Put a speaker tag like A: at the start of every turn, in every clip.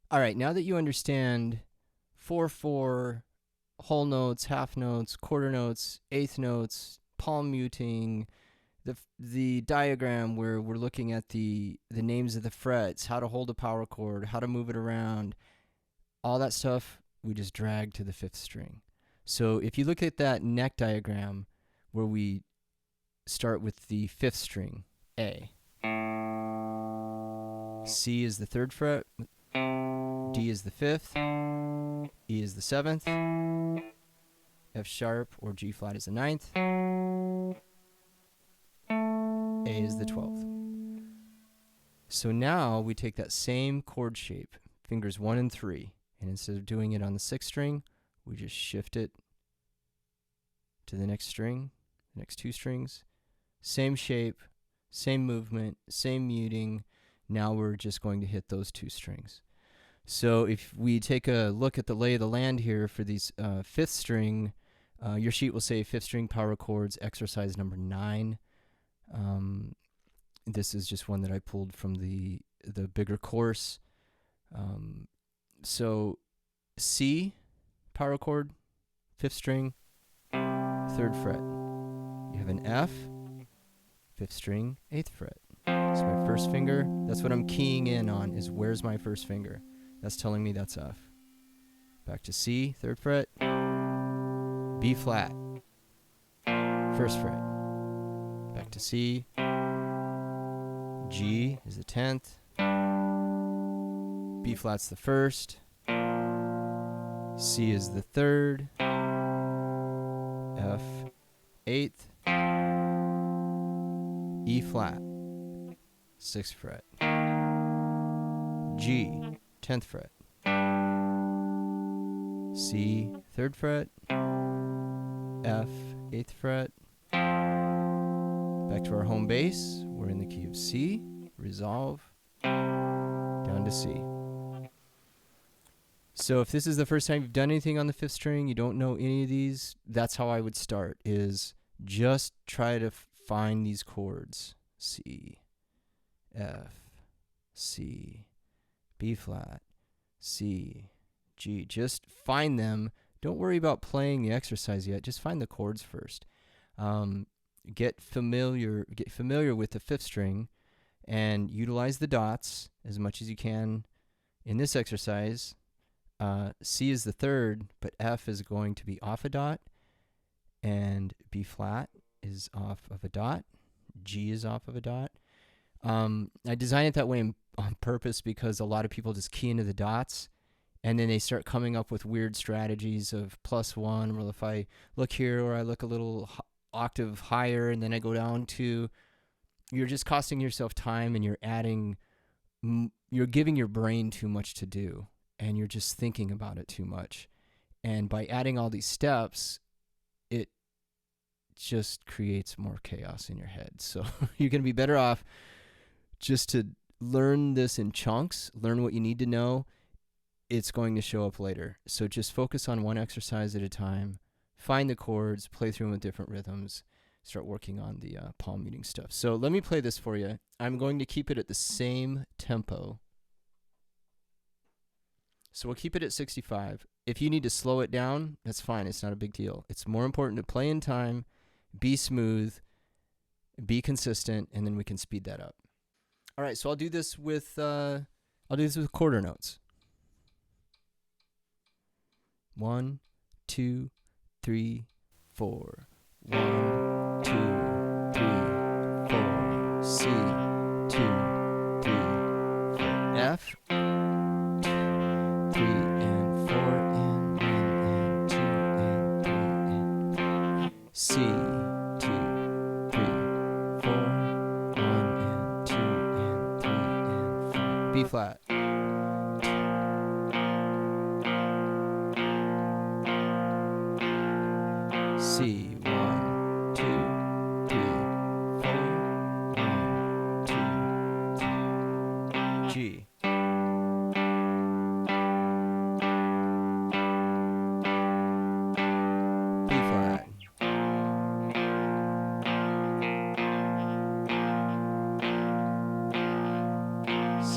A: All right, now that you understand 4/4, whole notes, half notes, quarter notes, eighth notes, palm muting, the diagram where we're looking at the names of the frets, how to hold a power chord, how to move it around, all that stuff we just drag to the fifth string. So if you look at that neck diagram where we start with the fifth string, A, C is the third fret, D is the fifth, E is the seventh, F sharp or G flat is the ninth, A is the 12th. So now we take that same chord shape, fingers 1 and 3, and instead of doing it on the sixth string, we just shift it to the next string, the next two strings. Same shape, same movement, same muting. Now we're just going to hit those two strings. So if we take a look at the lay of the land here for these fifth string, your sheet will say fifth string power chords, exercise number 9. This is just one that I pulled from the bigger course. So C, power chord, fifth string, third fret. You have an F, fifth string, eighth fret. It's my first finger. That's what I'm keying in on, is where's my first finger. That's telling me that's F. Back to C, third fret, B flat, first fret. Back to C, G is the 10th, B flat's the first, C is the third, F, 8th, E flat, 6th fret, G, 10th fret, C, 3rd fret, F, 8th fret. Back to our home base, we're in the key of C, resolve, down to C. So if this is the first time you've done anything on the fifth string, you don't know any of these, that's how I would start, is just try to find these chords. C, F, C, B flat, C, G. Just find them. Don't worry about playing the exercise yet. Just find the chords first. Get familiar with the fifth string and utilize the dots as much as you can in this exercise. C is the third, but F is going to be off a dot, and B flat is off of a dot. G is off of a dot. I designed it that way on purpose because a lot of people just key into the dots, and then they start coming up with weird strategies of +1. Well, if I look here, or I look a little octave higher, and then I go down to, you're just costing yourself time, and you're giving your brain too much to do, and you're just thinking about it too much. And by adding all these steps, it just creates more chaos in your head. So you're going to be better off just to learn this in chunks, learn what you need to know. It's going to show up later. So just focus on one exercise at a time. Find the chords, play through them with different rhythms, start working on the palm muting stuff. So let me play this for you. I'm going to keep it at the same tempo. So we'll keep it at 65. If you need to slow it down, that's fine. It's not a big deal. It's more important to play in time, be smooth, be consistent, and then we can speed that up. All right, so I'll do this with quarter notes. 1, 2, 3, 4. 1, 2, 3, 4. C, 2, 3, 4. F, 3 and 4 and 1 and 2 and 3 and 4. C, 2, 3, 4. 1 and 2 and 3 and 4. B flat. C, 1, 2, 3, 4, 1, 2, 3. G. B flat. C.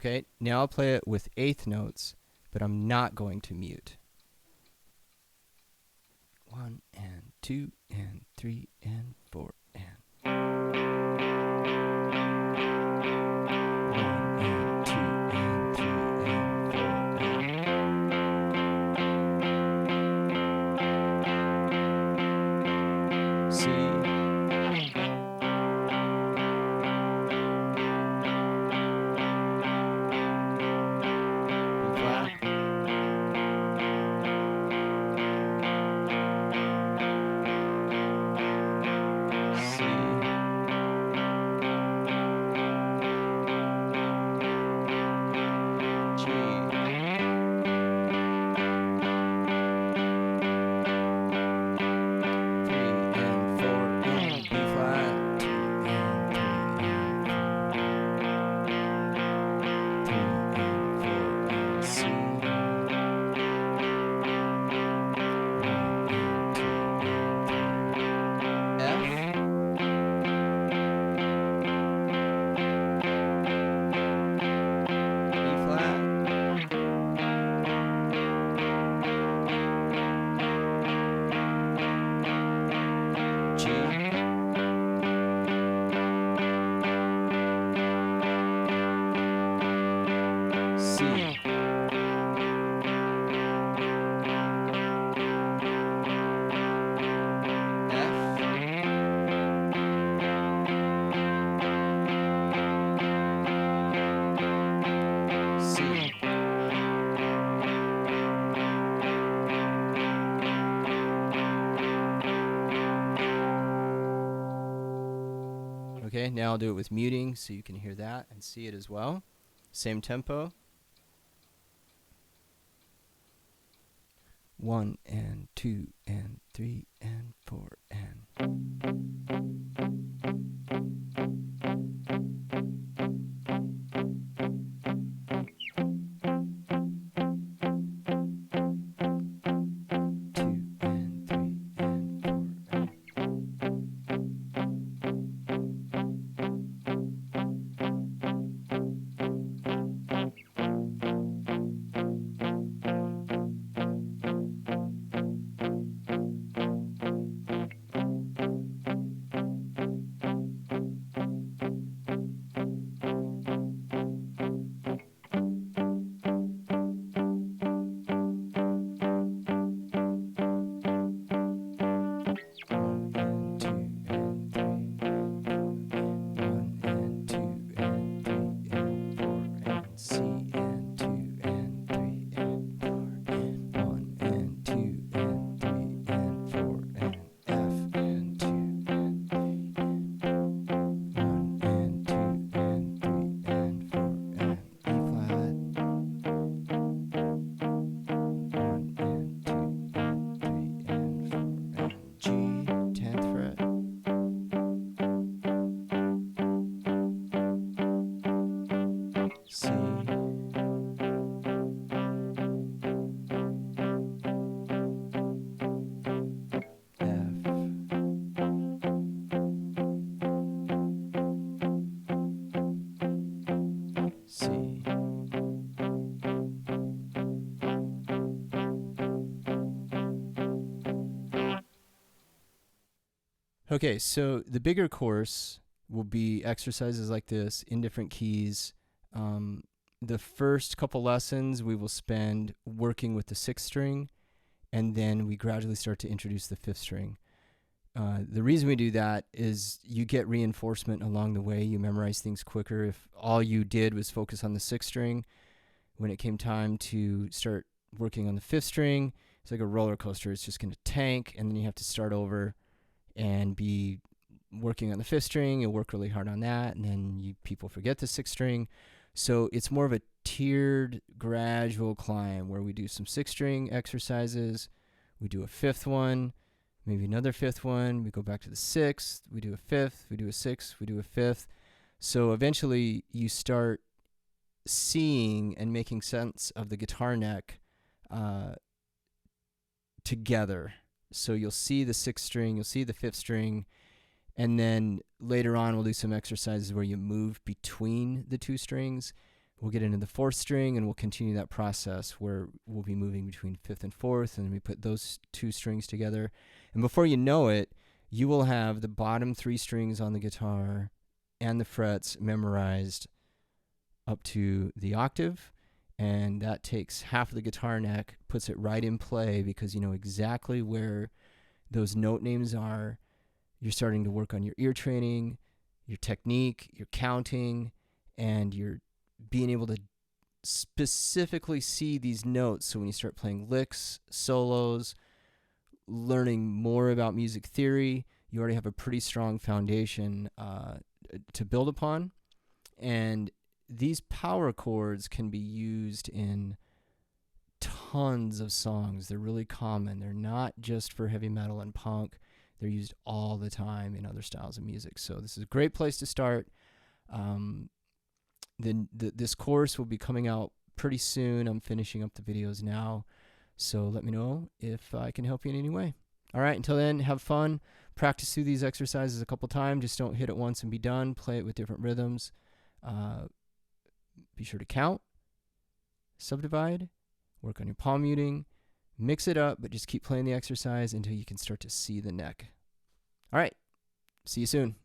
A: Okay, now I'll play it with eighth notes, but I'm not going to mute. 1 and 2 and 3 and 4 and 1 and 2 and 3 and 4 and C. Okay, now I'll do it with muting so you can hear that and see it as well. Same tempo. 1 and 2 and 3 and 4 and 10th fret. C. F. C. Okay, so the bigger course will be exercises like this in different keys. The first couple lessons we will spend working with the sixth string, and then we gradually start to introduce the fifth string. The reason we do that is you get reinforcement along the way. You memorize things quicker. If all you did was focus on the sixth string, when it came time to start working on the fifth string, it's like a roller coaster. It's just going to tank, and then you have to start over and be working on the fifth string. You'll work really hard on that, and then people forget the sixth string. So it's more of a tiered, gradual climb where we do some sixth string exercises, we do a fifth one, maybe another fifth one, we go back to the sixth, we do a fifth, we do a sixth, we do a fifth. So eventually you start seeing and making sense of the guitar neck together. So you'll see the sixth string, you'll see the fifth string, and then later on we'll do some exercises where you move between the two strings. We'll get into the 4th string and we'll continue that process where we'll be moving between 5th and 4th, and then we put those 2 strings together. And before you know it, you will have the bottom 3 strings on the guitar and the frets memorized up to the octave, and that takes half of the guitar neck, puts it right in play because you know exactly where those note names are. You're starting to work on your ear training, your technique, your counting, and you're being able to specifically see these notes. So when you start playing licks, solos, learning more about music theory, you already have a pretty strong foundation to build upon. And these power chords can be used in tons of songs. They're really common. They're not just for heavy metal and punk. They're used all the time in other styles of music. So this is a great place to start. This course will be coming out pretty soon. I'm finishing up the videos now. So let me know if I can help you in any way. All right, until then, have fun. Practice through these exercises a couple times. Just don't hit it once and be done. Play it with different rhythms. Be sure to count, subdivide, work on your palm muting, mix it up, but just keep playing the exercise until you can start to see the neck. All right, see you soon.